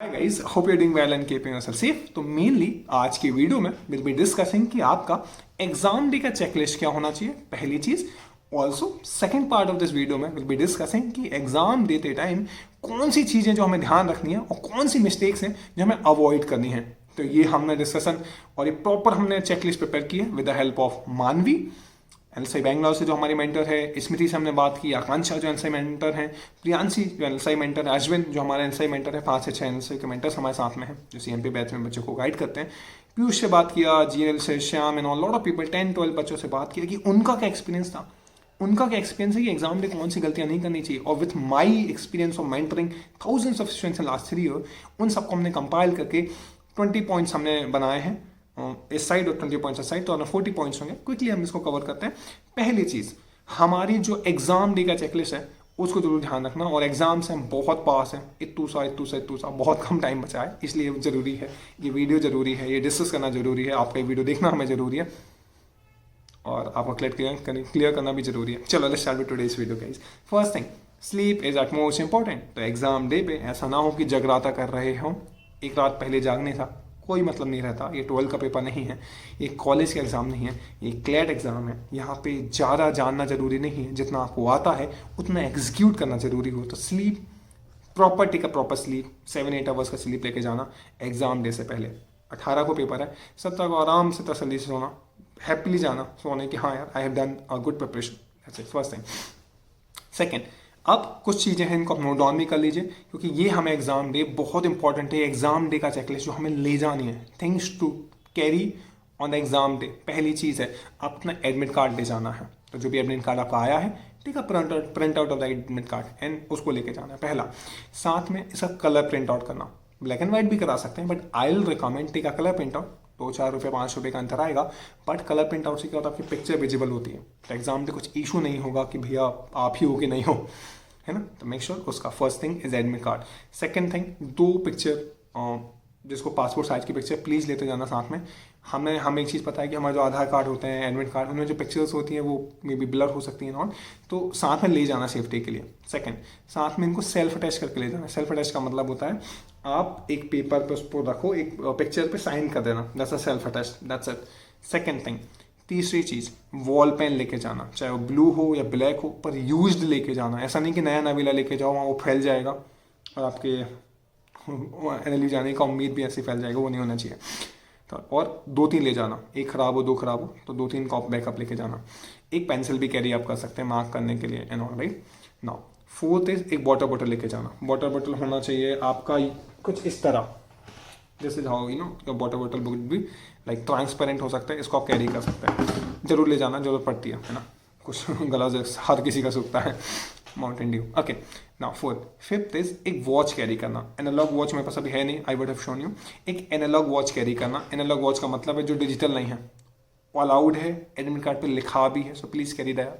Hi guys, hope you're doing well and keeping yourself safe. तो mainly आज की video में विल बी डिस्कसिंग कि आपका एग्जाम डे का चेकलिस्ट क्या होना चाहिए, पहली चीज। Also second part of this video में विल बी डिस्कसिंग कि एग्जाम देते टाइम कौन सी चीजें जो हमें ध्यान रखनी है और कौन सी मिस्टेक्स हैं जो हमें अवॉइड करनी है। तो ये हमने डिस्कशन और ये प्रॉपर हमने चेकलिस्ट प्रिपेयर की है विद द हेल्प ऑफ मानवी एलएसआई बैंगलोर से जो हमारी मेंटर है, स्मृति से हमने बात की, आकांक्षा जो एलएसआई मेंटर हैं, प्रियांशी जो एलएसआई मेंटर है, अश्विन जो हमारे एलएसआई मेंटर है, 5 से 6 एलएसआई के मेंटर्स हमारे साथ में हैं जो सीएमपी बैच में बच्चों को गाइड करते हैं। पीयूष से बात किया, जीएल से, Shyam and all lot of people 10-12 बच्चों से बात किया कि उनका क्या एक्सपीरियंस था, उनका क्या एक्सपीरियंस है कि एग्जाम में कौन सी गलतियां नहीं करनी चाहिए। और with my experience of mentoring thousands of students in last 3 year, उन सबको हमने कंपाइल करके 20 पॉइंट्स हमने बनाए हैं इस साइड और 20 पॉइंट्स इस साइड, तो 40 पॉइंट्स होंगे। क्विकली हम इसको कवर करते हैं। पहली चीज, हमारी जो एग्जाम डे का चेकलिस्ट है उसको जरूर ध्यान रखना। और एग्जाम से हम बहुत पास हैं, इतू सा बहुत कम टाइम बचा है, इसलिए जरूरी है ये वीडियो, जरूरी है ये डिस्कस करना, जरूरी है आपका ये वीडियो देखना हमें जरूरी है और आपको क्लियर करना भी जरूरी है। चलो let's start with today's video guys. First thing, sleep is at most important. तो एग्जाम डे पे ऐसा ना हो कि जगराता कर रहे हो, एक रात पहले जागने था कोई मतलब नहीं रहता। ये 12 का पेपर नहीं है, ये कॉलेज का एग्जाम नहीं है, ये क्लैट एग्जाम है। यहाँ पे ज़्यादा जानना जरूरी नहीं है, जितना आपको आता है उतना एग्जीक्यूट करना जरूरी हो। तो sleep proper, take a proper sleep, 7-8 hours का स्लीप लेके जाना एग्जाम डे से पहले। 18 को पेपर है, 17 को आराम से तसल्ली से सोना, हैप्पीली जाना सोने कि हाँ यार I have done a good preparation. That's it, first thing. Second, अब कुछ चीज़ें हैं इनको आप नोट डाउन भी कर लीजिए क्योंकि ये हमें एग्जाम डे बहुत इंपॉर्टेंट है। एग्जाम डे का चेकलिस्ट जो हमें ले जानी है, things to carry on the exam day. पहली चीज़ है आप अपना एडमिट कार्ड ले जाना है। तो जो भी एडमिट कार्ड आपका आया है, ठीक है, print out of the admit card and उसको लेके जाना है पहला। साथ में इसका कलर प्रिंट आउट करना, ब्लैक एंड व्हाइट भी करा सकते हैं but I will recommend take a colour print out. 2-4 रुपये 5 रुपये का अंतर आएगा बट कलर प्रिंट आउट से क्या होता है, आपकी पिक्चर विजिबल होती है। तो एग्जाम में कुछ इशू नहीं होगा कि भैया आप ही हो कि नहीं हो, है ना। तो मेक श्योर उसका first thing is admit card. Second thing, 2 picture जिसको पासपोर्ट साइज की पिक्चर प्लीज़ लेते जाना साथ में। हमें एक चीज़ पता है कि हमारे जो आधार कार्ड होते हैं, एडमिट कार्ड, उनमें जो पिक्चर्स होती हैं वो मे बी ब्लर हो सकती हैं नॉट, तो साथ में ले जाना सेफ्टी के लिए। सेकंड, साथ में इनको सेल्फ अटैच करके ले जाना। सेल्फ अटैच का मतलब होता है आप एक पेपर पे उसको रखो, एक पिक्चर पे साइन कर देना, that's a self attach, that's it. Second thing, तीसरी चीज़, वॉल पेन लेके जाना, चाहे वो ब्लू हो या ब्लैक हो पर यूज्ड लेके जाना। ऐसा नहीं कि नया नवीला लेके जाओ वहाँ वो फैल जाएगा और आपके एनएलयू जाने का उम्मीद भी ऐसे फैल जाएगा, वो नहीं होना चाहिए। तो और 2-3 ले जाना, एक खराब हो 2 खराब हो तो 2-3 का बैकअप लेके जाना। एक पेंसिल भी कैरी आप कर सकते हैं मार्क करने के लिए and all, right. Now fourth is एक वाटर बॉटल लेके जाना। वाटर बॉटल होना चाहिए आपका कुछ इस तरह, जैसे how you know water bottle would be like transparent हो सकता है, इसको आप कैरी कर सकते हैं, जरूर ले जाना, जरूरत पड़ती है ना, कुछ गला हर किसी का सूखता है, Mountain Dew. Okay, now fourth, fifth is एक वॉच कैरी करना। एनालॉग वॉच मेरे पास अभी है नहीं, I would have shown you. एक एनालॉग वॉच कैरी करना। एनालॉग वॉच का मतलब है जो डिजिटल नहीं है, वो अलाउड है, एडमिट कार्ड पे लिखा भी है, so please carry the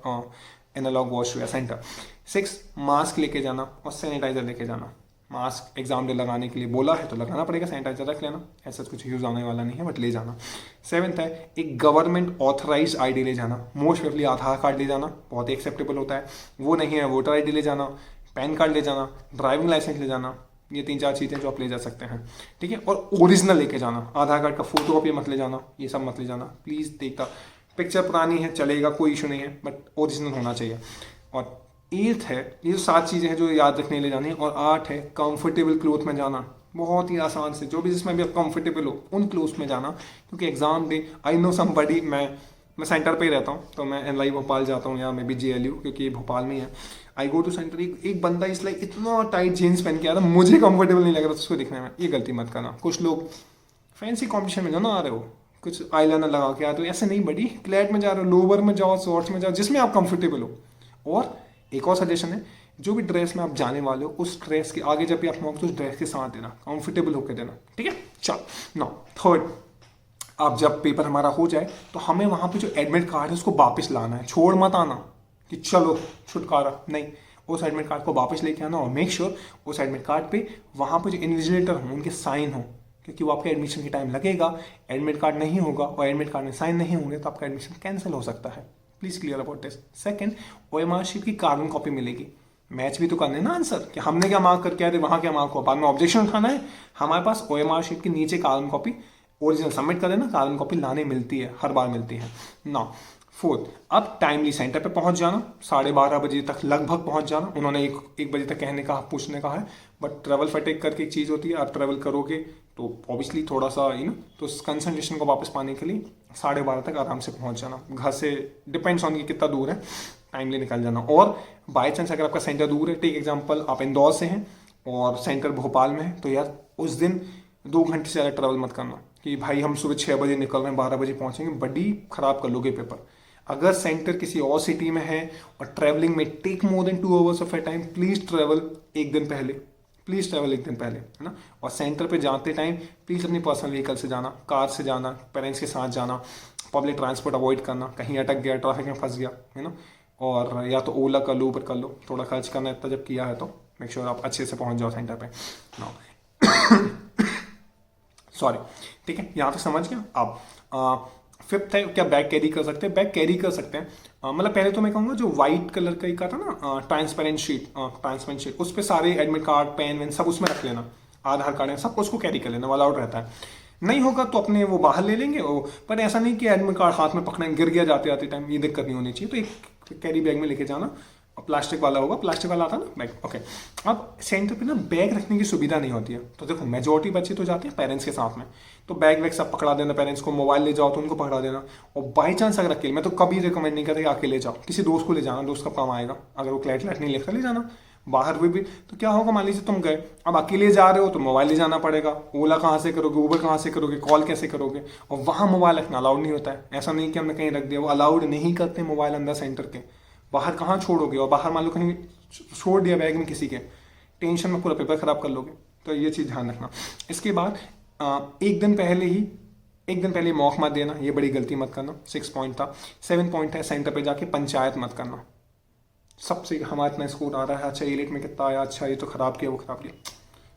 analogue watch to your centre. 6, mask लेके जाना और सैनिटाइजर लेके जाना। मास्क एग्जाम डे लगाने के लिए बोला है तो लगाना पड़ेगा, सैनिटाइजर रख लेना, ऐसा कुछ यूज आने वाला नहीं है बट ले जाना। 7th है एक गवर्नमेंट ऑथराइज आईडी ले जाना। मोस्ट प्रोबेबली आधार कार्ड ले जाना, बहुत ही एक्सेप्टेबल होता है। वो नहीं है वोटर आईडी ले जाना, पैन कार्ड ले जाना, ड्राइविंग लाइसेंस ले जाना। ये 3-4 चीज़ें जो आप ले जा सकते हैं, ठीक है। और ओरिजिनल लेके जाना, आधार कार्ड का फोटो कॉपी मत ले जाना, ये सब मत ले जाना प्लीज़। देखता पिक्चर पुरानी है चलेगा, कोई इशू नहीं है बट ओरिजिनल होना चाहिए। और 8th है, ये जो 7 चीज़ें हैं जो याद रखने ले जानी है। और 8 है कंफर्टेबल क्लोथ में जाना, बहुत ही आसान से, जो भी जिसमें भी आप कंफर्टेबल हो उन क्लोथ में जाना क्योंकि exam day, I know somebody, मैं सेंटर पे ही रहता हूँ तो मैं एनएलआई भोपाल जाता हूँ या मैं भी जेएलयू क्योंकि ये भोपाल में ही है। आई गो टू सेंटर, एक बंदा इस लाइक इतना टाइट जीन्स पहन के आया था, मुझे कंफर्टेबल नहीं लग रहा था उसको दिखने में। ये गलती मत करना। कुछ लोग फैंसी कॉम्पिटिशन में जो ना आ रहे हो, कुछ आईलाइनर लगा के आते हो, ऐसे नहीं बड़ी, क्लैट में जा रहे हो, लोवर में जाओ, शॉर्ट्स में जाओ, जिसमें आप कंफर्टेबल हो। और एक और सजेशन है, जो भी ड्रेस में आप जाने वाले हो उस ड्रेस के आगे जब भी आप मौके तो उस ड्रेस के साथ देना, कंफर्टेबल होकर देना, ठीक है। चल नाउ थर्ड, अब जब पेपर हमारा हो जाए तो हमें वहाँ पे जो एडमिट कार्ड है उसको वापस लाना है। छोड़ मत आना कि चलो छुटकारा, नहीं, उस एडमिट कार्ड को वापस लेके आना और मेक श्योर उस एडमिट कार्ड पे वहाँ पे जो इन्विजिलेटर हो उनके साइन हो, क्योंकि वो आपके एडमिशन के टाइम लगेगा। एडमिट कार्ड नहीं होगा और एडमिट कार्ड में साइन नहीं होंगे तो आपका एडमिशन कैंसिल हो सकता है। Please clear about this. Second, OMR sheet की कार्बन कॉपी मिलेगी, मैच भी तो करने ना आंसर, कि हमने क्या मार्क करके आए थे, वहां क्या मार्क हुआ, बाद में ऑब्जेक्शन उठाना है। हमारे पास OMR शीट के नीचे कार्बन कॉपी ओरिजिनल सबमिट कर देना, कार्बन कॉपी लाने मिलती है, हर बार मिलती है ना। फोर्थ, अब टाइमली सेंटर पे पहुंच जाना, 12:30 बजे तक लगभग पहुंच जाना। उन्होंने एक बजे तक कहने का पूछने का है, बट ट्रेवल फटेक करके एक चीज़ होती है, आप ट्रेवल करोगे तो ऑब्वियसली थोड़ा सा तो कंसंट्रेशन को वापस पाने के लिए 12:30 तक आराम से पहुंच जाना घर से, डिपेंड्स ऑन कि कितना दूर है, टाइमली निकल जाना। और बाई चांस अगर आपका सेंटर दूर है, टेक एग्जाम्पल आप इंदौर से हैं और सेंटर भोपाल में है, तो यार उस दिन 2 घंटे से ज़्यादा ट्रेवल मत करना कि भाई हम सुबह 6 बजे निकल रहे हैं 12 बजे पहुंचेंगे, बड़ी खराब कर लोगे पेपर। अगर सेंटर किसी और सिटी में है और ट्रैवलिंग में take more than 2 hours of a time, please travel एक दिन पहले, प्लीज ट्रैवल एक दिन पहले, है ना। और सेंटर पे जाते टाइम प्लीज अपनी पर्सनल व्हीकल से जाना, कार से जाना, पेरेंट्स के साथ जाना, पब्लिक ट्रांसपोर्ट अवॉइड करना, कहीं अटक गया, ट्रैफिक में फंस गया, है ना। और या तो ओला कर लो, ऊबर कर लो, थोड़ा खर्च करना इतना जब किया है तो मेक श्योर आप अच्छे से पहुंच जाओ सेंटर पे ना। सॉरी, ठीक है, यहाँ तक समझ गया। अब फिफ्थ है, क्या बैग कैरी कर सकते हैं? बैग कैरी कर सकते हैं, मतलब पहले तो मैं कहूँगा जो व्हाइट कलर का एक आता ना ट्रांसपेरेंट शीट, उस पर सारे एडमिट कार्ड, पेन वेन सब उसमें रख लेना, आधार कार्ड है सब उसको कैरी कर लेना, अलाउड रहता है। नहीं होगा तो अपने वो बाहर ले लेंगे वो, पर ऐसा नहीं कि एडमिट कार्ड हाथ में पकड़े गिर गया जाते आते टाइम, ये दिक्कत नहीं होनी चाहिए। तो एक कैरी बैग में लेके जाना, प्लास्टिक वाला होगा, प्लास्टिक वाला आता है ना बैग, ओके। अब सेंटर पे ना बैग रखने की सुविधा नहीं होती है, तो देखो मेजोरिटी बच्चे तो जाते हैं पेरेंट्स के साथ में, तो बैग वैग सब पकड़ा देना पेरेंट्स को, मोबाइल ले जाओ तो उनको पकड़ा देना। और बाई चांस अगर अकेले, मैं तो कभी रिकमेंड नहीं करता कि अकेले जाओ, किसी दोस्त को ले जाना, दोस्त का काम आएगा, अगर वो क्लैट नहीं लिखकर ले जाना। बाहर हुए भी तो क्या होगा, मान लीजिए तुम गए, अब अकेले जा रहे हो तो मोबाइल ले जाना पड़ेगा, ओला कहाँ से करोगे, ऊबर कहाँ से करोगे, कॉल कैसे करोगे, और वहाँ मोबाइल रखना अलाउड नहीं होता है। ऐसा नहीं कि हमने कहीं रख दिया, वो अलाउड नहीं करते मोबाइल अंदर सेंटर के, बाहर कहाँ छोड़ोगे, और बाहर मान लो कहीं छोड़ दिया बैग में किसी के, टेंशन में पूरा पेपर खराब कर लोगे, तो ये चीज़ ध्यान रखना। इसके बाद एक दिन पहले मौक मत देना, ये बड़ी गलती मत करना, 6 पॉइंट था। 7 पॉइंट है, सेंटर पे जाके पंचायत मत करना, सबसे हमारा इतना स्कोर आ रहा है, अच्छा एलिट में कितना आया, अच्छा ये तो खराब किया, वो खराब किया,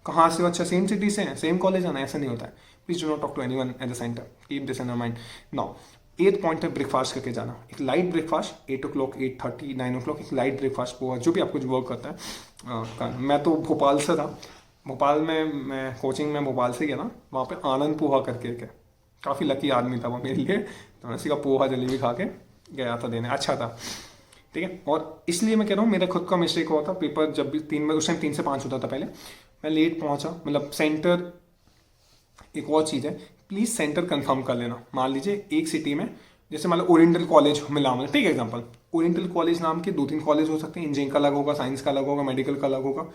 कहाँ से हो, अच्छा सेम सिटी से है, सेम कॉलेज आना, ऐसा नहीं होता है। Please do not talk to anyone at the centre, keep this in your mind. Now 8th point है ब्रेकफास्ट करके जाना, एक लाइट ब्रेकफास्ट 8 o'clock, 8:30, 9 o'clock एक लाइट ब्रेकफास्ट, पोहा, जो भी आपको जो वर्क करता है। मैं तो भोपाल से था, भोपाल में मैं कोचिंग में भोपाल से गया ना, वहाँ पे आनंद पोहा करके क्या, काफ़ी लकी आदमी था वो मेरे लिए, तो मैं का पोहा जलेबी खा के गया था देने, अच्छा था, ठीक है। और इसलिए मैं कह रहा हूँ मेरा खुद का मिस्टेक हुआ था, पेपर जब भी 3 में, उस टाइम 3 से 5 होता था पहले, मैं लेट पहुँचा, मतलब सेंटर। एक और चीज़ है, प्लीज़ सेंटर कंफर्म कर लेना। मान लीजिए एक सिटी में, जैसे मान लो ओरिएंटल कॉलेज मिला, मतलब ठीक है एग्जांपल, ओरिएंटल कॉलेज नाम के 2-3 कॉलेज हो सकते हैं, इंजीनियरिंग का अलग होगा, साइंस का अलग होगा, मेडिकल का अलग होगा,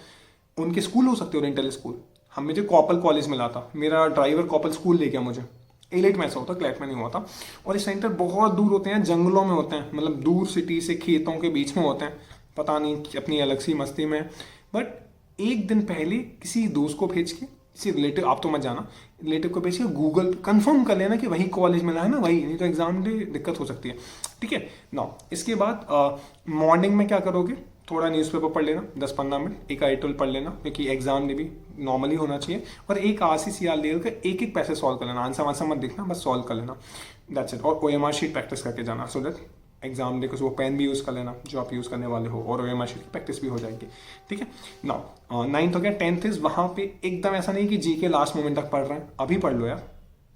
उनके स्कूल हो सकते हैं ओरिएंटल स्कूल। हम मुझे कॉपल कॉलेज मिला था, मेरा ड्राइवर कॉपल स्कूल ले गया मुझे, एलिट में ऐसा होता, क्लैट में नहीं हुआ था। और ये सेंटर बहुत दूर होते हैं, जंगलों में होते हैं, मतलब दूर सिटी से खेतों के बीच में होते हैं, पता नहीं अपनी अलग सी मस्ती में। बट एक दिन पहले किसी दोस्त को भेज के, किसी रिलेटिव, आप तो मत जाना, रिलेटिव को भेज के गूगल कंफर्म कर लेना कि वही कॉलेज मिला है ना, वही, नहीं तो एग्जाम डे दिक्कत हो सकती है, ठीक है ना। इसके बाद मॉर्निंग में क्या करोगे, थोड़ा न्यूज़पेपर पढ़ लेना 10-15 मिनट, एक आर्टिकल पढ़ लेना, क्योंकि एग्जाम में भी नॉर्मली होना चाहिए, और एक RCCR लेवल का एक पैसे सॉल्व कर लेना, आंसर वांसर मत देखना, बस सॉल्व कर लेना, दैट्स इट। और OMR शीट प्रैक्टिस करके जाना, सो दैट एग्जाम डे को वो पेन भी यूज़ कर लेना जो आप यूज़ करने वाले हो, और OMR शीट की प्रैक्टिस भी हो जाएगी, ठीक है ना। 9th हो गया। 10th इज वहाँ पे एकदम ऐसा नहीं कि GK लास्ट मोमेंट तक पढ़ रहे हैं, अभी पढ़ लो यार,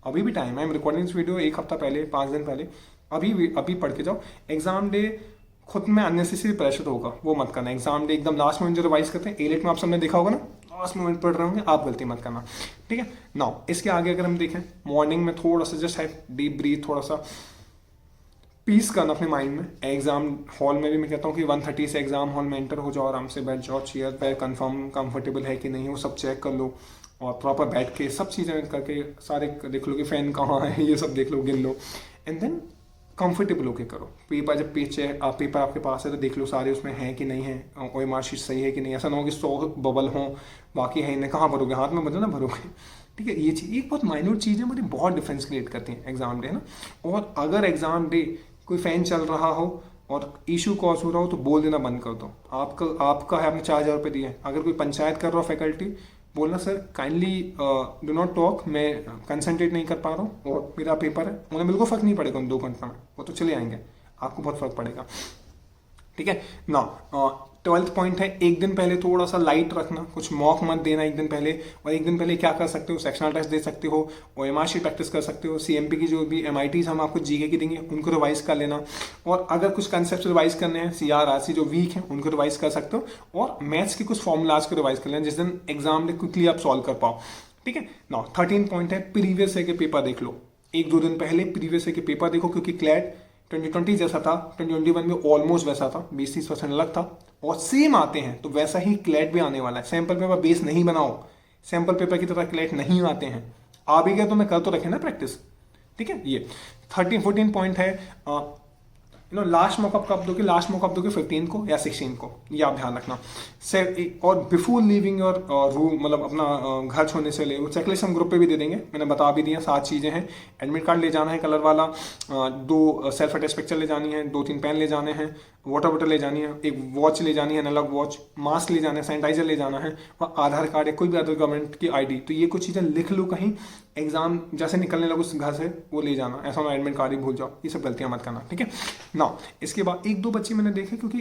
अभी भी टाइम है, I am recording this video 1 हफ्ता पहले, 5 दिन पहले, अभी पढ़ के जाओ। एग्जाम डे खुद में अननेसेसरी प्रेशर होगा, वो मत करना। एग्जाम डे एकदम लास्ट मोमेंट जो रिवाइज करते हैं, एलिट में आप सबने देखा होगा ना, लास्ट मोमेंट पढ़ रहे होंगे, आप गलती मत करना, ठीक है ना। इसके आगे अगर हम देखें, मॉर्निंग में थोड़ा सा जस्ट है डीप ब्रीथ, थोड़ा सा पीस करना अपने माइंड में। एग्जाम हॉल में भी मैं कहता हूँ कि 1:30 से एग्जाम हॉल में एंटर हो जाओ, आराम से बैठ जाओ, चेयर पे कंफर्टेबल है कि नहीं, वो सब चेक कर लो, और प्रॉपर बैठ के सब चीज़ें करके सारे देख लो कि फैन कहाँ है, ये सब देख लो, गिन लो, एंड देन कंफर्टेबल होके करो। पेपर जब पेपर आपके पास है तो देख लो सारे उसमें हैं कि नहीं है, OMR शीट सही है कि नहीं, ऐसा ना हो कि 100 बबल हों बाकी है इन्हें, कहाँ भरोगे, हाथ में बदलो ना भरोगे, ठीक है। ये चीज़ एक बहुत माइन्यूट चीज़ है, मुझे बहुत डिफरेंस क्रिएट करती है एग्जाम डे, है ना। और अगर एग्जाम डे कोई फैन चल रहा हो और इशू कॉज हो रहा हो तो बोल देना बंद कर दो। आपका है, आपने 4000 रुपये दिए, अगर कोई पंचायत कर रहा हो फैकल्टी, बोलना sir kindly do not talk, मैं कंसंट्रेट नहीं कर पा रहा हूँ और मेरा पेपर है, उन्हें बिल्कुल फ़र्क नहीं पड़ेगा उन 2 घंटे में, वो तो चले आएंगे, आपको बहुत फ़र्क पड़ेगा, ठीक है ना। 12th पॉइंट है, एक दिन पहले थोड़ा सा लाइट रखना, कुछ मॉक मत देना एक दिन पहले। और एक दिन पहले क्या कर सकते हो, सेक्शनल टेस्ट दे सकते हो, OMR शीट प्रैक्टिस कर सकते हो, CMP की जो भी MITs हम आपको जीके की देंगे उनको रिवाइज कर लेना। और अगर कुछ कंसेप्ट रिवाइज करने हैं, CR RC जो वीक है उनको रिवाइज कर सकते हो। और मैथ्स के कुछ फॉर्मूलाज को रिवाइज कर लेना जिस दिन एग्जाम में क्विकली आप सॉल्व कर पाओ, ठीक है ना। 13 पॉइंट है, प्रीवियस ईयर के पेपर देख लो, 1-2 दिन पहले प्रीवियस ईयर के पेपर देखो, क्योंकि क्लैट 2020 जैसा था 2021 में ऑलमोस्ट वैसा था, 20-30% अलग था और सेम आते हैं, तो वैसा ही क्लैट भी आने वाला है। सैंपल पेपर बेस नहीं बनाओ, सैंपल पेपर की तरह क्लैट नहीं आते हैं। आ भी गए तो मैं कर तो रखे ना प्रैक्टिस, ठीक है। ये 13-14 पॉइंट है, लास्ट मॉकअप कब दोगे, लास्ट मॉकअप दोगे 15 को या 16 को, ये आप ध्यान रखना। और बिफोर लीविंग योर रूम, मतलब अपना घर छोड़ने से ले, वो चेकलिस्ट हम ग्रुप पे भी दे देंगे, मैंने बता भी दिया। 7 चीज़ें हैं, एडमिट कार्ड ले जाना है कलर वाला, 2 सेल्फ अटेस्ट पिक्चर ले जानी है, 2-3 पेन ले जाने हैं, वाटर बॉटल ले जानी है, एक वॉच ले जानी है, एनालॉग वॉच, मास्क ले जाना है, सैनिटाइजर ले जाना है, और आधार कार्ड या कोई भी अदर गवर्नमेंट की ID। तो ये कुछ चीज़ें लिख लो, कहीं एग्जाम जैसे निकलने लगो उस घर से वो ले जाना, ऐसा ना एडमिट कार्ड ही भूल जाओ, ये सब गलतियां मत करना, ठीक है ना। इसके बाद 1-2 बच्चे मैंने देखे, क्योंकि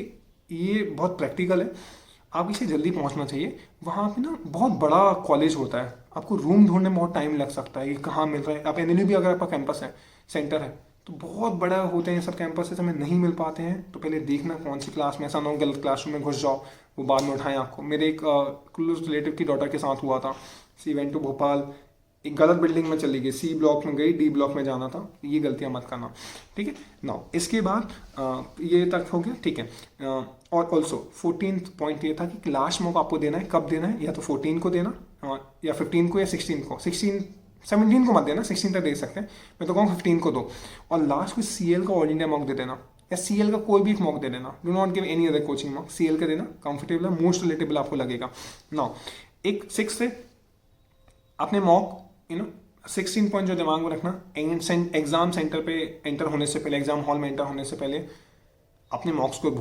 ये बहुत प्रैक्टिकल है, आप इसे जल्दी पहुंचना चाहिए। वहाँ पे ना बहुत बड़ा कॉलेज होता है, आपको रूम ढूंढने में बहुत टाइम लग सकता है कि कहाँ मिल रहा है। आप NLU भी अगर आपका कैंपस है, सेंटर है, तो बहुत बड़ा होते हैं सब कैंपस, हमें नहीं मिल पाते हैं। तो पहले देखना कौन सी क्लास में, ऐसा ना हो गलत क्लासरूम में घुस जाओ, वो बाद में उठाएं आपको। मेरे एक क्लोज रिलेटिव की डॉटर के साथ हुआ था। सी वेंट टू भोपाल, एक गलत बिल्डिंग में चली गई, C ब्लॉक में गई, D ब्लॉक में जाना था। ये गलतियां मत करना, ठीक है ना। इसके बाद ये तक हो गया, ठीक है। और ऑल्सो 14th पॉइंट ये था कि लास्ट मॉक आपको देना है, कब देना है, या तो 14 को देना, या 15 को, या 16 को। 17 को मत देना, 16 तक दे सकते हैं, मैं तो कहूँ 15 को दो। और लास्ट को CL का ऑल इंडिया मॉक दे देना, या CL का कोई भी एक मॉक दे देना। Do not give any other coaching mock, CL का देना, कंफर्टेबल है, मोस्ट रिलेटेबल आपको लगेगा ना। एक 6 से अपने मॉक 16 पॉइंट जो दिमाग में रखना, एग्जाम सेंटर पे एंटर होने से पहले, एग्जाम हॉल में एंटर होने से पहले अपने मॉक्स को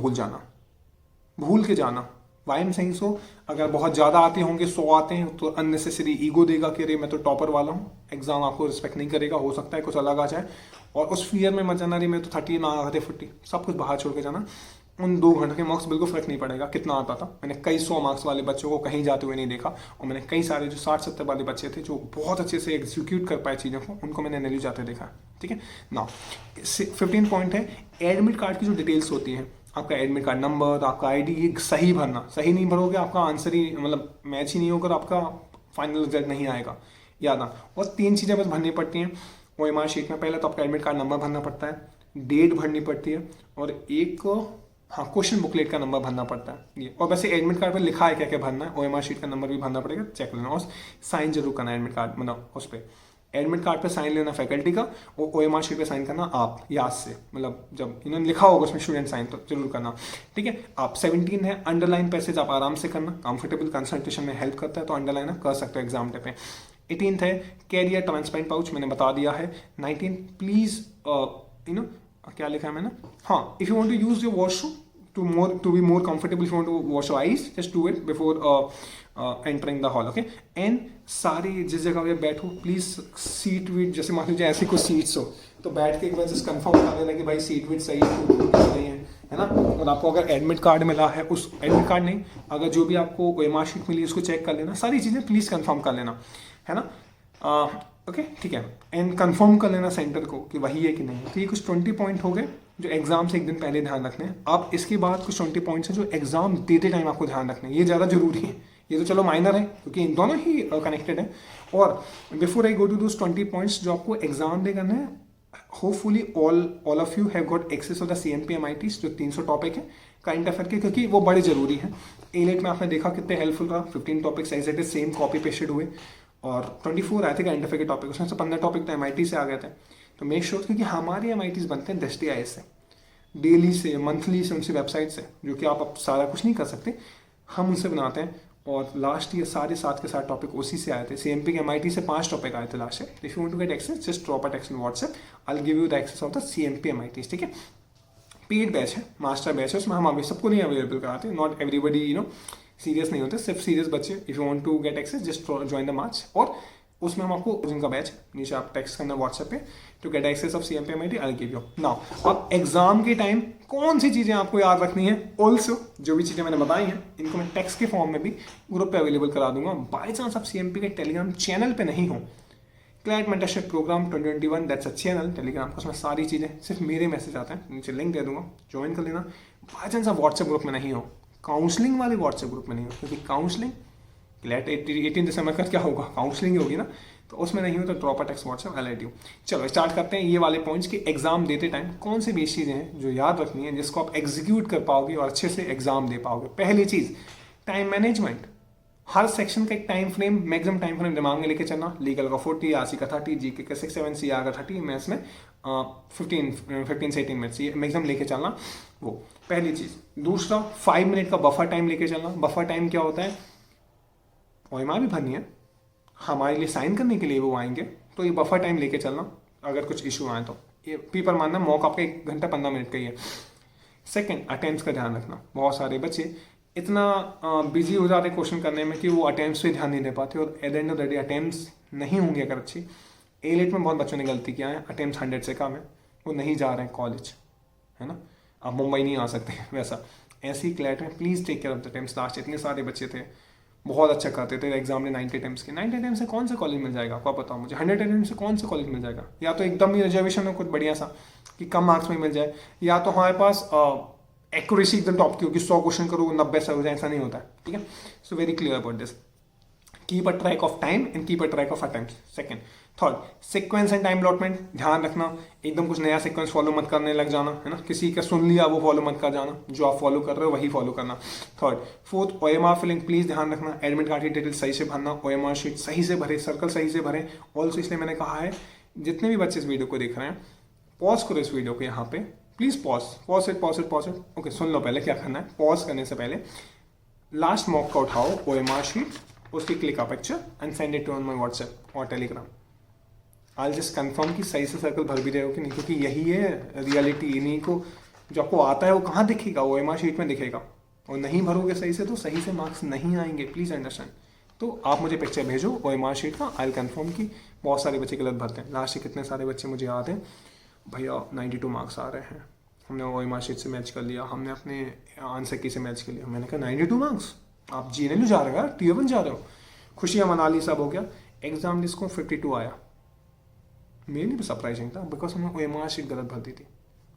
भूल के जाना। वाई एम सेइंग सो, अगर बहुत ज़्यादा आते होंगे, 100 आते हैं, तो अननेसेसरी ईगो देगा कि अरे मैं तो टॉपर वाला हूँ, एग्जाम आपको रिस्पेक्ट नहीं करेगा, हो सकता है कुछ अलग आ जाए। और उस फियर में मत जाना, रही मैं तो 30 ना आते 40, सब कुछ बाहर छोड़ के जाना। उन 2 घंटे के मार्क्स बिल्कुल फर्क नहीं पड़ेगा कितना आता था। मैंने कई 100 मार्क्स वाले बच्चों को कहीं जाते हुए नहीं देखा, और मैंने कई सारे जो 60-70 वाले बच्चे थे जो बहुत अच्छे से एग्जीक्यूट कर पाए चीज़ों को, उनको मैंने NLU जाते देखा, ठीक है ना। 15 पॉइंट है, एडमिट कार्ड की जो डिटेल्स होती हैं, आपका एडमिट कार्ड नंबर, आपका ID, ये सही भरना। सही नहीं भरोगे आपका आंसर ही मतलब मैच ही नहीं होगा, आपका फाइनल रिजल्ट नहीं आएगा, याद ना। और 3 चीज़ें बस भरनी पड़ती हैं OMR शीट में। पहले तो आपका एडमिट कार्ड नंबर भरना पड़ता है, डेट भरनी पड़ती है, और एक क्वेश्चन बुकलेट का नंबर भरना पड़ता है ये। और वैसे एडमिट कार्ड पर लिखा है क्या क्या भरना है, OMR शीट का नंबर भी भरना पड़ेगा, चेक लेना। और साइन जरूर करना एडमिट कार्ड, मतलब उस पर एडमिट कार्ड पे साइन लेना फैकल्टी का, और OMR शीट पे साइन करना आप याद से, मतलब जब इन्होंने लिखा होगा उसमें स्टूडेंट साइन, तो जरूर करना, ठीक है। आप 17 है, अंडरलाइन पैसेज आप आराम से करना, कंफर्टेबल कंसल्टेशन में हेल्प करता है, तो अंडरलाइन आप कर सकते हो एग्जाम डे पे। 18 है, कैरियर ट्रांसपेरेंट पाउच, मैंने बता दिया है। 19 प्लीज क्या लिखा है मैंने, हाँ, if you want to use your washroom to be more comfortable, if you want to wash your eyes, just do it before entering the hall, okay। and सारी जिस जगह पे बैठो प्लीज सीट वीट, जैसे मान लीजिए ऐसी कुछ सीट्स हो तो बैठ के एक बार जस्ट कंफर्म कर लेना कि भाई सीट वीट सही है ना। और आपको अगर एडमिट कार्ड मिला है, उस एडमिट कार्ड नहीं, अगर जो भी आपको OMR शीट मिली उसको चेक कर लेना, सारी चीज़ें प्लीज कंफर्म कर लेना, है ना। ओके, ठीक है। एंड कंफर्म कर लेना सेंटर को कि वही है कि नहीं। तो ये कुछ 20 पॉइंट हो गए जो एग्जाम से एक दिन पहले ध्यान रखने हैं। अब इसके बाद कुछ 20 पॉइंट्स हैं जो एग्जाम देते टाइम आपको ध्यान रखने हैं, ये ज़्यादा जरूरी है। ये तो चलो माइनर है क्योंकि इन दोनों ही कनेक्टेड है। और before I go to those 20 points जो आपको एग्जाम दे करना है, hopefully all of you have got access of the CMP MITs जो 300 टॉपिक है करंट अफेयर के, क्योंकि वो बड़े जरूरी हैं। A-Late में आपने देखा कितने हेल्पफुल रहा, 15 topics as it is same copy pasted हुए, और 24 आए थे करंट अफेयर के टॉपिक, उसमें से 15 टॉपिक तो MIT से आ गए थे। तो मेक श्योर, क्योंकि हमारे MITs बनते हैं दृष्टि IAS से, डेली से, मंथली से, उनसे वेबसाइट से, जो कि आप सारा कुछ नहीं कर सकते, हम उनसे बनाते हैं। और लास्ट ईयर सारे 7 के 7 टॉपिक उसी से आए थे। CMP के MIT से 5 टॉपिक आए थे last year. If you want to get access, just drop a text in WhatsApp, I will give you the access of the CMP MITs, ठीक है। पेड बैच है, मास्टर बैच है, उसमें हम अभी सबको नहीं अवेलेबल कराते, नॉट एवरीबडी सीरियस नहीं होते, सिर्फ सीरियस बच्चे। If you want to get access, just join the march. और उसमें हम आपको जिनका बैच नीचे आप टेक्स्ट करना व्हाट्सएप पे to get access of CMPMIT I give you now. अब एग्जाम के टाइम कौन सी चीज़ें आपको याद रखनी है, ऑल्सो जो भी चीज़ें मैंने बताई हैं इनको मैं टेक्स्ट के फॉर्म में भी ग्रुप पे अवेलेबल करा दूंगा। बाई चांस आप CMP के टेलीग्राम चैनल पे नहीं हो, client mentorship programme 2021 that's a channel Telegram, उसमें सारी चीज़ें सिर्फ मेरे मैसेज आते हैं, नीचे लिंक दे दूंगा, ज्वाइन कर लेना। बाई चांस आप व्हाट्सएप ग्रुप में नहीं हो, काउंसलिंग वाले व्हाट्सएप ग्रुप में नहीं हो, क्योंकि काउंसलिंग क्लैट 18 दिसंबर का क्या होगा, काउंसलिंग ही होगी ना, तो उसमें नहीं हो तो drop a text WhatsApp LITU। चलो स्टार्ट करते हैं ये वाले पॉइंट्स कि एग्जाम देते टाइम कौन सी बेस चीज़ें हैं जो याद रखनी है जिसको आप एग्जीक्यूट कर पाओगे और अच्छे से एग्जाम दे पाओगे। पहली चीज़ टाइम मैनेजमेंट, हर सेक्शन का एक time frame, maximum time frame दिमाग में लेके चलना। लीगल का 40, RC का 30, GK का 6, 7, CR का 30, मैथ्स में 15 से 18 मिनट्स, ये मैक्सिमम लेके चलना, वो पहली चीज़। दूसरा 5 मिनट का बफर टाइम लेके चलना। बफर टाइम क्या होता है, OMR भी भरनी है, हमारे लिए साइन करने के लिए वो आएंगे, तो ये बफर टाइम लेके चलना अगर कुछ इशू आए तो। ये पेपर मानना मॉक आपका 1 घंटा 15 मिनट का ही है। सेकंड अटेम्प्ट्स का ध्यान रखना। बहुत सारे बच्चे इतना बिजी हो जाते क्वेश्चन करने में कि वो अटेम्प्ट्स पे ध्यान नहीं दे पाते, और eight the end of the day attempts नहीं होंगे अगर अच्छी। A-Late में बहुत बच्चों ने गलती किया है, अटेम्प्ट्स 100 से कम है, वो नहीं जा रहे हैं कॉलेज, है ना, आप मुंबई नहीं आ सकते वैसा। ऐसी क्लैट में please take care of the attempts. Last इतने सारे बच्चे थे बहुत अच्छा करते थे एग्जाम में 90 अटेम्प्ट्स के। 90 अटेम्प्ट से कौन सा कॉलेज मिल जाएगा आपको, बताओ मुझे। 100 अटेम्प्ट से कौन सा कॉलेज मिल जाएगा, या तो एकदम ही रिजर्वेशन हो कुछ बढ़िया सा कि कम मार्क्स में मिल जाए, या तो हमारे पास एक्यूरेसी एकदम टॉप की होगी, 100 क्वेश्चन करो 90 से हो जाए, ऐसा नहीं होता है, ठीक है। So very clear about this, keep a track of time and keep a track of attempts. Second, third sequence and time allotment, ध्यान रखना एकदम कुछ नया सीक्वेंस फॉलो मत करने लग जाना, है ना, किसी का सुन लिया वो फॉलो मत कर जाना, जो आप फॉलो कर रहे हो वही फॉलो करना। Third, fourth, OMR filling please ध्यान रखना, एडमिट कार्ड की डिटेल सही से भरना, OMR शीट सही से भरे, सर्कल सही से भरे। ऑल्सो इसलिए मैंने कहा है जितने भी बच्चे इस वीडियो को देख रहे हैं, पॉज करो इस वीडियो को यहाँ पे, प्लीज पॉज इट। ओके, सुन लो पहले क्या करना है। पॉज करने से पहले लास्ट मॉक का उठाओ OMR शीट, उसकी click a picture and send it to on my WhatsApp और टेलीग्राम। आई जस्ट कंफर्म कि सही से सर्कल भर भी रहे हो कि नहीं, क्योंकि यही है रियलिटी। इन्हीं को जो आपको आता है वो कहाँ दिखेगा, OMR शीट में दिखेगा, और नहीं भरोगे सही से तो सही से मार्क्स नहीं आएंगे, प्लीज़ अंडरस्टैंड। तो आप मुझे पिक्चर भेजो OMR शीट का, आई कंफर्म कि बहुत सारे बच्चे गलत भरते हैं। लास्ट से कितने सारे बच्चे मुझे याद हैं, भैया 92 मार्क्स आ रहे हैं, हमने OMR शीट से मैच कर लिया, हमने अपने आंसर की से मैच कर लिया। मैंने कहा 92 मार्क्स, आप GNLU जा रहे हो यार, Tier 1 जा रहे हो, खुशियाँ मना ली, सब हो गया। एग्जाम जिसको 52 आया, मेरे लिए भी सरप्राइजिंग था, बिकॉज हमने OMR शीट गलत भर दी थी।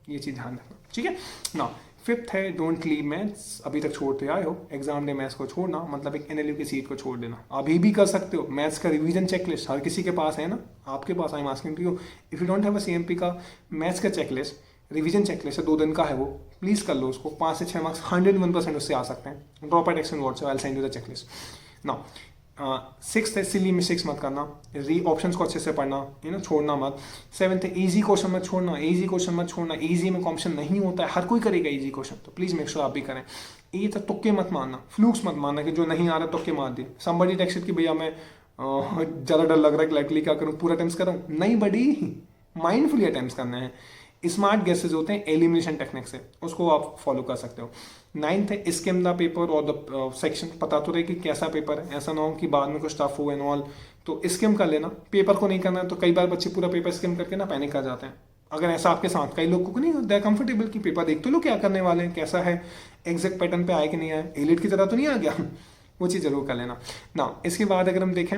ये चीज़ ध्यान रखना, ठीक है ना। फिफ्थ है डोंट लीव मैथ्स, अभी तक छोड़ते आए हो, एग्जाम डे मैथ्स को छोड़ना मतलब एक NLU की सीट को छोड़ देना। अभी भी कर सकते हो, मैथ्स का रिवीजन चेकलिस्ट हर किसी के पास है ना, आपके पास, I am asking to you, if you don't have a CMP का मैथ्स का चेकलिस्ट, रिवीजन चेकलिस्ट है 2 दिन का है वो, प्लीज़ कर लो उसको। 5 से 6 मार्क्स 101% उससे आ सकते हैं। Drop a text in WhatsApp, I will send you the checklist now. 6th है सिली मिस्टेक्स मत करना, ऑप्शंस को अच्छे से पढ़ना, छोड़ना मत। 7th है इजी क्वेश्चन मत छोड़ना, इजी में कॉम्पिटिशन नहीं होता है, हर कोई करेगा इजी क्वेश्चन, तो प्लीज मेक श्योर आप भी करें। 8th तुक्के मत मारना, फ्लूक्स मत मारना कि जो नहीं आ रहा तुक्के मार दिए। समबडी टेक्स्टेड कि भैया मैं ज़्यादा डर लग रहा है कि लाइकली क्या करूँ, पूरा अटेम्प्ट करूँ, नहीं बड़ी, माइंडफुली अटेम्प्ट करने हैं। स्मार्ट गेसेस होते हैं एलिमिनेशन टेक्निक से, उसको आप फॉलो कर सकते हो। 9th है स्किम द पेपर और द सेक्शन, पता तो रहे कि कैसा पेपर है, ऐसा ना हो कि बाद में कुछ टफ हो एंड ऑल, तो स्किम कर लेना, पेपर को नहीं करना है। तो कई बार बच्चे पूरा पेपर स्किम करके ना पैनिक कर जाते हैं। अगर ऐसा आपके साथ, कई लोगों को नहीं दे कंफर्टेबल कि पेपर देख तो लो क्या करने वाले हैं, कैसा है, एग्जैक्ट पैटर्न पे आए कि नहीं आए, एलिट की तरह तो नहीं आ गया वो चीज़ जरूर कर लेना ना। इसके बाद अगर हम देखें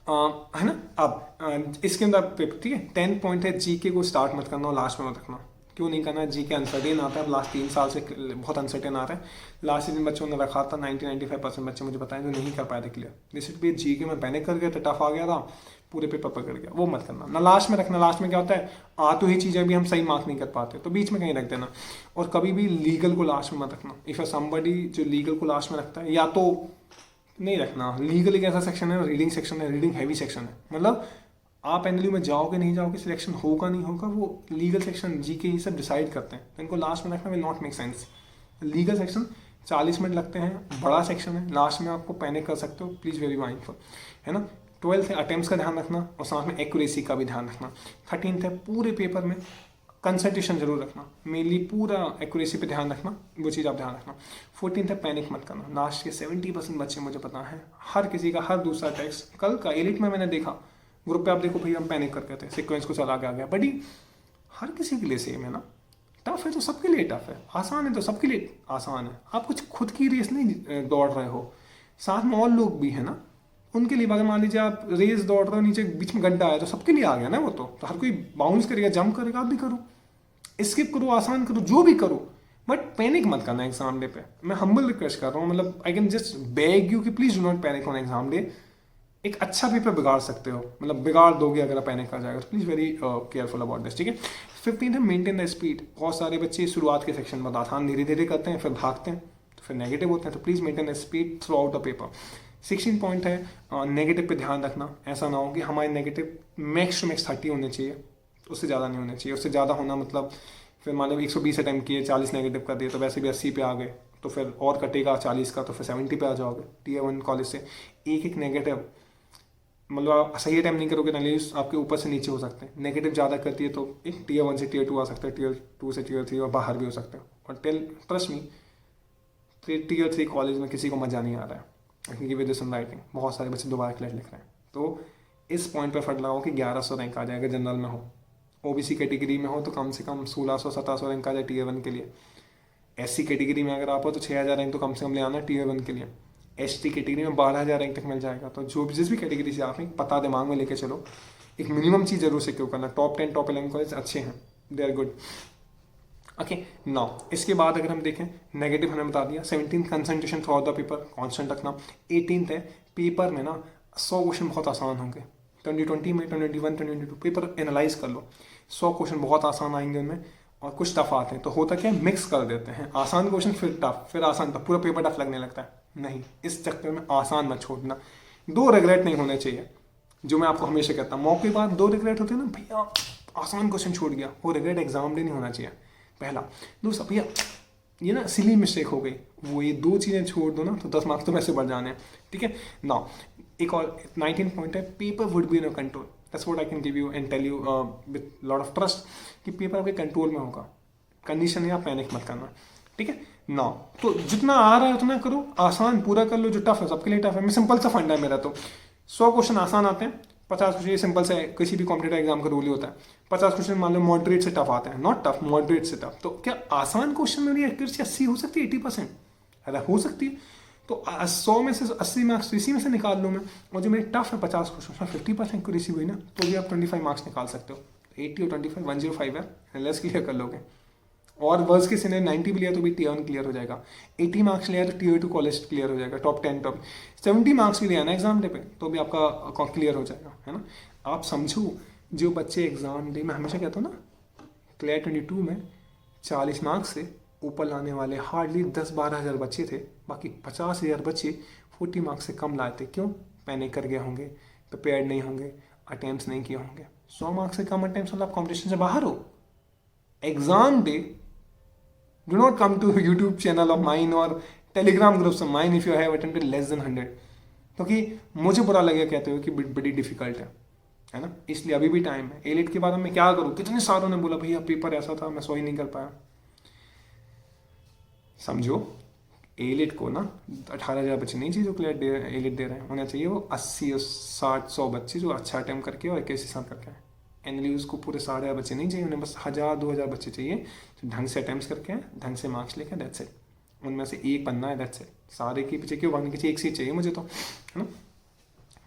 है ना, अब इसके अंदर पेपर, ठीक है। 10th पॉइंट है GK को स्टार्ट मत करना और लास्ट में मत रखना। क्यों नहीं करना, GK अनसर्टेन आता है, लास्ट 3 साल से बहुत अनसर्टेन आ रहा है। लास्ट दिन बच्चों ने रखा था 90-95% बच्चे मुझे बताएं जो नहीं कर पाए थे क्लियर। जैसे भी GK में पैनिक कर गया था, टफ आ गया था, पूरे पेपर पकड़ गया, वो मत करना ना। लास्ट में रखना, लास्ट में क्या होता है, तो ही चीज़ें भी हम सही मार्क नहीं कर पाते, तो बीच में कहीं रख देना। और कभी भी लीगल को लास्ट में मत रखना। इफ समबडी जो लीगल को लास्ट में रखता है, या तो नहीं रखना। लीगल एक ऐसा सेक्शन है, रीडिंग सेक्शन है, रीडिंग हैवी सेक्शन है, मतलब आप NLU में जाओगे नहीं जाओगे, सिलेक्शन होगा नहीं होगा, वो लीगल सेक्शन GK ये सब डिसाइड करते हैं, तो इनको लास्ट में रखना will not make sense. Legal section 40 minute लगते हैं, बड़ा सेक्शन है, लास्ट में आपको पैनिक कर सकते हो, प्लीज़ वेरी माइंडफुल, है ना। 12th है अटेम्प्ट्स का ध्यान रखना और साथ में एक्यूरेसी का भी ध्यान रखना। 13th है पूरे पेपर में कंसंट्रेशन जरूर रखना, मेनली पूरा एक्यूरेसी पे ध्यान रखना, वो चीज़ आप ध्यान रखना। 14 है पैनिक मत करना। लास्ट के 70% बच्चे मुझे पता है, हर किसी का हर दूसरा टेक्स्ट, कल का एलिट में मैंने देखा ग्रुप पे, आप देखो भैया हम पैनिक करके थे, सीक्वेंस को चला के आ गया, बड़ी हर किसी के लिए सेम है ना। टफ है तो सबके लिए टफ है, आसान है तो सबके लिए आसान है। आप कुछ खुद की रेस नहीं दौड़ रहे हो, साथ में और लोग भी है ना, उनके लिए। अगर मान लीजिए आप रेस दौड़ रहे हो, नीचे बीच में गड्ढा है तो सबके लिए आ गया ना वो, तो हर कोई बाउंस करेगा, जंप करेगा, आप भी करो, स्किप करो, आसान करो, जो भी करो, बट पैनिक मत करना एग्जाम डे पे। मैं हम्बल रिक्वेस्ट कर रहा हूँ, मतलब I can just beg you कि please do not panic on exam day. एक अच्छा पेपर बिगाड़ सकते हो, मतलब बिगाड़ दोगे अगर पैनिक कर जाएगा, तो please very careful about this, ठीक है। 15 है मेंटेन द स्पीड। बहुत सारे बच्चे शुरुआत के सेक्शन में आसान धीरे धीरे करते हैं, फिर भागते हैं, तो फिर नेगेटिव होते हैं, तो please maintain the speed through out the paper. 16 point है नेगेटिव पे ध्यान रखना। ऐसा ना हो कि हमारे नेगेटिव मैक्स टू मैक्स 30 होने चाहिए, उससे ज़्यादा नहीं होने चाहिए। उससे ज़्यादा होना मतलब फिर मान लो 120 अटैम्प्ट किए, 40 नेगेटिव कर दिए, तो वैसे भी 80 पे आ गए, तो फिर और कटेगा 40 का, तो फिर 70 पे आ जाओगे। Tier 1 कॉलेज से एक नेगेटिव, मतलब आप सही अटैम्प्ट नहीं करोगे, एनालिस्ट आपके ऊपर से नीचे हो सकते हैं। नेगेटिव ज़्यादा करती है तो एक Tier 1 से Tier 2 आ सकता है, Tier 2 से Tier 3 और बाहर भी हो सकते हैं। और ट्रस्ट मी, Tier 3 कॉलेज में किसी को मजा नहीं आ रहा है, क्योंकि विद दिस राइटिंग बहुत सारे बच्चे दोबारा क्लैट लिख रहे हैं। तो इस पॉइंट पर फट लगाओ कि 1100 रैंक आ जाएगा जनरल में हो, ओबीसी कैटेगरी में हो तो कम से कम 1600-1700 रैंक आ जाए Tier 1 के लिए। एससी कैटेगरी में अगर आप हो तो 6000 रैंक तो कम से कम ले आना Tier 1 के लिए। एसटी कैटेगरी में 12000 रैंक तक मिल जाएगा। तो जो जिस भी कैटेगरी से आप हैं, पता दिमाग में लेके चलो, एक मिनिमम चीज़ जरूर सिक्योर करना। टॉप 10 टॉप 11 कॉलेज अच्छे हैं, they are good. Okay now इसके बाद अगर हम देखें, नेगेटिव हमने बता दिया। 17 concentration through out the paper constant रखना। 18 है पेपर में ना 100 क्वेश्चन बहुत आसान होंगे। 2020 में 2021 2022 पेपर एनालाइज कर लो, 100 क्वेश्चन बहुत आसान आएंगे उनमें, और कुछ टफ आते हैं। तो होता क्या है, मिक्स कर देते हैं, आसान क्वेश्चन फिर टफ, फिर आसान टफ, पूरा पेपर टफ लगने लगता है। नहीं, इस चक्कर में आसान मत छोड़ना। 2 रिग्रेट नहीं होने चाहिए, जो मैं आपको हमेशा कहता हूँ। मौके बाद 2 रिग्रेट होते हैं ना, भैया आसान क्वेश्चन छूट गया, वो रिग्रेट एग्जाम डे नहीं होना चाहिए, पहला। दूसरा, भैया ये ना सिली मिस्टेक हो गई, वो ये 2 चीज़ें छोड़ दो ना तो 10 मार्क्स तो वैसे बढ़ जाने हैं, ठीक है ना। एक और 19 पॉइंट है, paper would be in your control. That's what I can give you and tell you with lot of trust कि पेपर आपके कंट्रोल में होगा। कंडीशन है आप पैनिक मत करना, ठीक है ना। तो जितना आ रहा है उतना करो, आसान पूरा कर लो, जो टफ है सबके लिए टफ है। मैं सिंपल सा फंडा है मेरा, तो 100 क्वेश्चन आसान आते हैं, 50 क्वेश्चन, ये सिंपल से किसी भी कॉम्पिटेटिव एग्जाम का रूल ही होता है। 50 क्वेश्चन मान लो मॉडरेट से टफ आते हैं, नॉट टफ, मॉडरेट से टफ। तो क्या आसान क्वेश्चन में एक्यूरेसी 80 हो सकती है, 80%? अगर हो सकती है तो 100 में से 80 मार्क्स इसी में से निकाल लूँ मैं, और जो मेरे टफ है 50 क्वेश्चन 50% एक्यूरेसी हुई ना, तो भी आप 25 मार्क्स निकाल सकते हो। 80 और 25 105 है, लेस क्लियर कर लोगे। और वर्स के सिने 90 भी लिया तो भी Tier 1 क्लियर हो जाएगा। 80 मार्क्स लिया तो Tier 2 कॉलेज क्लियर हो जाएगा, टॉप 10 टॉप। 70 मार्क्स भी लिया ना एग्जाम डे पे, तो भी आपका क्लियर हो जाएगा, है ना। आप समझो, जो बच्चे एग्जाम डे में, हमेशा कहता हूँ ना, क्लियर 22 में 40 मार्क्स से ऊपर लाने वाले हार्डली 10-12 हज़ार बच्चे थे। बाकी 50,000 बच्चे 40 मार्क्स से कम लाए थे। क्यों? पैनिक कर गए होंगे, प्रिपेयर्ड नहीं होंगे, अटेम्प्ट्स नहीं किए होंगे। 100 मार्क्स से कम अटेम्प्ट्स मतलब आप कॉम्पिटिशन से बाहर हो। Exam day, do not come to YouTube channel of mine or Telegram groups of mine if you have attempted less than 100, क्योंकि मुझे बुरा लगेगा कहते हुए कि बड़ी डिफिकल्ट है ना। इसलिए अभी भी टाइम है। एलिट के बाद मैं क्या करूँ, कितने सारों ने बोला भैया पेपर ऐसा था, मैं 100 ही नहीं कर पाया। समझो, एलिट को ना 18,000 बच्चे नहीं चाहिए जो क्लियर एलिट दे रहे हैं, होना चाहिए वो 80 और 60-100 बच्चे जो अच्छा अटेम्प्ट करके और 21 साल करके हैं। एनएलयूज को पूरे 1,500 बच्चे नहीं चाहिए, उन्हें बस 1000-2000 बच्चे चाहिए जो ढंग से अटेम्प्ट करके हैं, ढंग से मार्क्स लेके, दैट्स इट। उनमें से एक बनना है, दैट्स इट। सारे के पीछे क्यों भागने, किसी एक सीट चाहिए मुझे तो, है ना।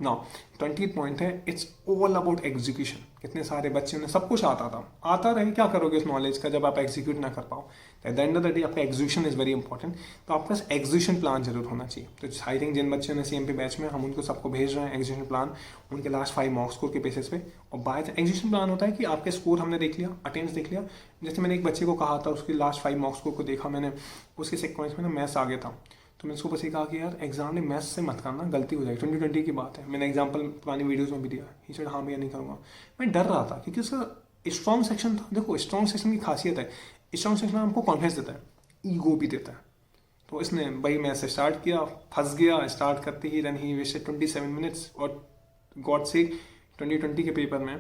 नाउ 20 पॉइंट है, इट्स ऑल अबाउट एग्जीक्यूशन। कितने सारे बच्चे, उन्हें सब कुछ आता रहे, क्या करोगे उस नॉलेज का जब आप एग्जीक्यूट ना कर पाओ। Eight the end of the day आपका एग्जीक्यूशन इज वेरी इंपॉर्टेंट। तो आपका एग्जीक्यूशन प्लान जरूर होना चाहिए। तो आई थिंक जिन बच्चों ने CMP बैच में, हम उनको सबको भेज रहे हैं एग्जीक्यूशन प्लान, उनके लास्ट 5 मॉक स्कोर के बेसिस पे। और बाय एग्जीक्यूशन प्लान होता है कि आपके स्कोर हमने देख लिया, अटेम्प्ट्स देख लिया। जैसे मैंने एक बच्चे को कहा था, उसके लास्ट 5 मॉक स्कोर को देखा मैंने, उसके सीक्वेंस में ना मैथ्स आ गया था, तो मैंने उसको बस ये कहा कि यार एग्जाम में मैथ्स से मत करना, गलती हो जाएगी। 2020 की बात है, मैंने एग्जाम्पल पुरानी वीडियोस में भी दिया। ही सेड हाँ भैया नहीं करूँगा। मैं डर रहा था क्योंकि उसका स्ट्रॉन्ग सेक्शन था। देखो स्ट्रॉन्ग सेक्शन की खासियत है, स्ट्रॉन्ग सेक्शन हमको कॉन्फिडेंस देता है, ईगो भी देता है। तो इसने भाई मैथ्स से स्टार्ट किया, फंस गया स्टार्ट करते ही, देन ही वेस्टेड 27 मिनट्स। और गॉड से 2020 के पेपर में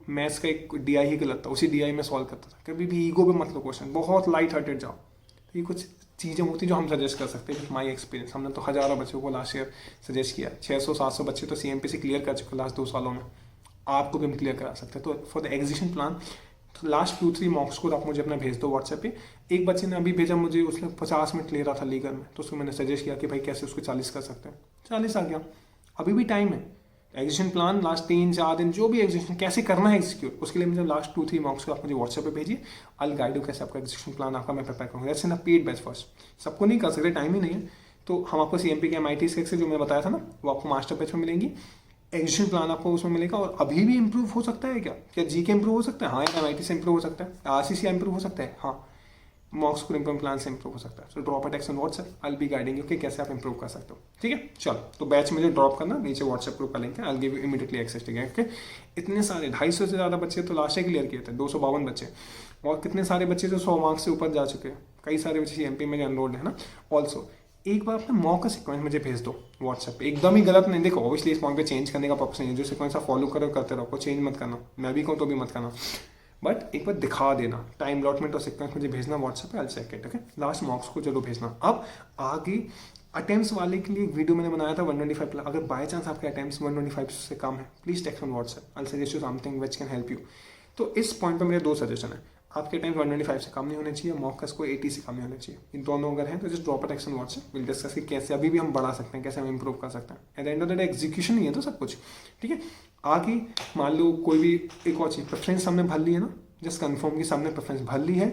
मैथ्स का एक DI ही गलत था, उसी DI में सॉल्व करता था। कभी भी ईगो पे मत लो क्वेश्चन, बहुत लाइट हार्टेड जाओ। तो ये कुछ चीज़ें होती जो हम सजेस्ट कर सकते हैं विथ माई एक्सपीरियंस। हमने तो हज़ारों बच्चों को लास्ट ईयर सजेस्ट किया, 600-700 बच्चे तो CMPC क्लियर कर चुके लास्ट 2 सालों में, आपको भी हम क्लियर करा सकते हैं। तो for the execution plan last 2-3 मॉक्स code आप मुझे अपना भेज दो व्हाट्सएप पे। एक बच्चे ने अभी भेजा मुझे, उसने 50 मिनट ले रहा था लीगर में, तो उसको मैंने सजेस्ट किया कि भाई कैसे उसको 40 कर सकते हैं, 40 आ गया। अभी भी टाइम है। एग्जीक्यूशन प्लान लास्ट 3-4 दिन जो भी एग्जीक्यूशन कैसे करना है एग्जीक्यूट, उसके लिए मुझे लास्ट 2-3 मॉक्स को आप मुझे व्हाट्सएप पे भेजिए। आई गाइड यू कैसे आपका एग्जीक्यूशन प्लान आपका मैं प्रिपेयर करूँगा। That's in a paid batch first. सबको नहीं कर सकते, टाइम ही नहीं है। तो हम आपको CMP के MIT के जो मैं बताया था ना, वो आपको मास्टर बैच में मिलेंगी। एग्जीक्यूशन प्लान आपको उसमें मिलेगा। और अभी भी इंप्रूव हो सकता है क्या GK इंप्रूव हो सकता है? हाँ, MIT से इंप्रूव हो सकता है, RCC इंप्रूव हो सकता है, हाँ, मॉक्स को इंप्रूव प्लान से इंप्रूव हो सकता है। So drop a text on WhatsApp, I be guiding you कि कैसे आप इंप्रूव कर सकते हो। ठीक है, चलो तो बैच मुझे ड्रॉप करना, नीचे व्हाट्सएप ग्रुप का लिंक है, I give you immediately access. ठीक है, ओके। इतने सारे 250 से ज़्यादा बच्चे तो लास्ट ईयर क्लियर किए थे, 252 बच्चे, और कितने सारे बच्चे जो 100 मार्क्स से ऊपर जा चुके हैं, कई सारे बच्चे CMP में एनरोल्ड है ना। ऑल्सो एक बार अपना मॉक का सीक्वेंस मुझे भेज दो व्हाट्सएप पे, एकदम ही गलत नहीं। देखो ऑब्वियसली इस पॉइंट पे चेंज करने का पर्पस नहीं है, जो सीक्वेंस आप फॉलो करो करते रहो, चेंज मत करना, मैं भी कहूँ तो भी मत करना, बट एक बार दिखा देना टाइम अलॉटमेंट और सीक्वेंस मुझे भेजना व्हाट्सएप पे, I check it. Okay, last mocks को जरूर भेजना। अब आगे अटेम्प्ट्स वाले के लिए एक वीडियो मैंने बनाया था 125 प्लस। अगर बाय चांस आपके अटेम्प्ट्स 125 से कम है, please text on WhatsApp, I suggest you something which can help you. तो इस पॉइंट पर मेरे 2 सजेशन है, आपके टाइम 125 से कम नहीं होने चाहिए, मॉक को 80 से कम नहीं होने चाहिए। इन दोनों अगर हैं तो just drop a text on WhatsApp, will discuss कि कैसे अभी भी हम बढ़ा सकते हैं, कैसे हम इंप्रूव कर सकते हैं। At the end of the day execution ही है तो सब कुछ। ठीक है, आगे मान लो कोई भी एक और चीज, प्रेफरेंस हमने भर ली है ना, जस्ट कंफर्म की सामने प्रेफरेंस भर ली है।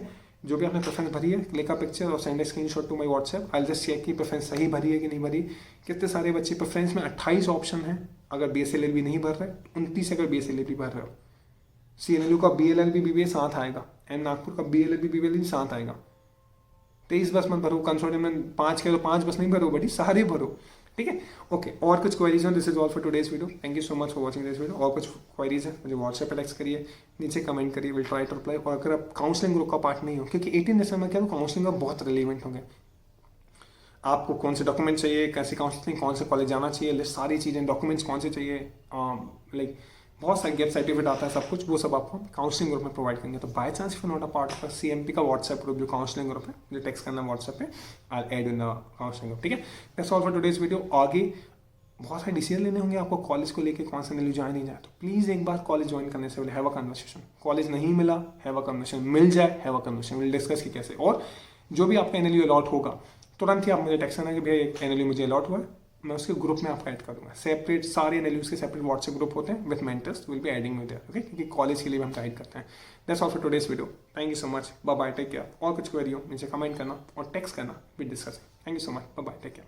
जो भी आपने प्रेफरेंस भरी है, क्लिक अ पिक्चर और send a screenshot to my WhatsApp, I just check की प्रेफरेंस सही भरी है कि नहीं भरी। कितने सारे बच्चे प्रेफरेंस में 28 ऑप्शन है, अगर BSLLB नहीं भर रहे, 29 अगर BSLLB भर रहे हो, CNLU का BLLB BBA साथ आएगा, एंड नागपुर का BLLB BBA साथ आएगा। 23 बस मत भरो, कंसोर्टियम में 5 करो, 5 बस नहीं भरो बड़ी, सारे भरो। ठीक है, ओके। और कुछ क्वेरीज हो, this is all for today's video. Thank you so much for watching this video. और कुछ क्वेरीज है मुझे व्हाट्सएप पे टेक्स्ट करिए, नीचे कमेंट करिए, विल ट्राई टू रिप्लाई। और अगर आप काउंसलिंग ग्रुप का पार्ट नहीं हो, क्योंकि 18 दिसंबर क्या काउंसलिंग का बहुत रिलेवेंट होंगे, आपको कौन से डॉक्यूमेंट चाहिए, कैसी काउंसलिंग, कौन से कॉलेज जाना चाहिए, सारी चीज़ें, डॉक्यूमेंट्स कौन से चाहिए, लाइक बहुत सारे गैप सर्टिफिकेट आता है, सब कुछ वो सब आपको काउंसलिंग ग्रुप में प्रोवाइड करेंगे। तो by chance if not a part of CMP का व्हाट्सएप ग्रुप जो काउंसलिंग ग्रुप है, मुझे टेक्स्ट करना व्हाट्सएप पे, I add in the counselling group. ठीक है, that's all for today's video. आगे बहुत सारे डिसीजन लेने होंगे आपको कॉलेज को लेकर, कौन सा NLU जाए नहीं जाए, तो प्लीज़ एक बार कॉलेज ज्वाइन करने से पहले हैव अ कन्वर्सेशन। कॉलेज नहीं मिला, हैव अ कन्वर्सेशन, मिल जाए, have a conversation, will discuss कि कैसे। और जो भी आपका NLU अलॉट होगा, तुरंत ही आप मुझे टेक्स्ट करना कि भैया एक NLU मुझे अलॉट हुआ है, मैं उसके ग्रुप में आपका ऐड कर दूंगा। सेपरेट सारे NLUs के सेपरेट व्हाट्सएप ग्रुप होते हैं with mentors, will be adding with there, okay, क्योंकि कॉलेज के लिए भी हम गाइड करते हैं। That's all for today's video. Thank you so much, bye bye, take care. और कुछ क्वेरी हो नीचे कमेंट करना और टेक्स्ट करना, with discussing. Thank you so much, bye bye, take care.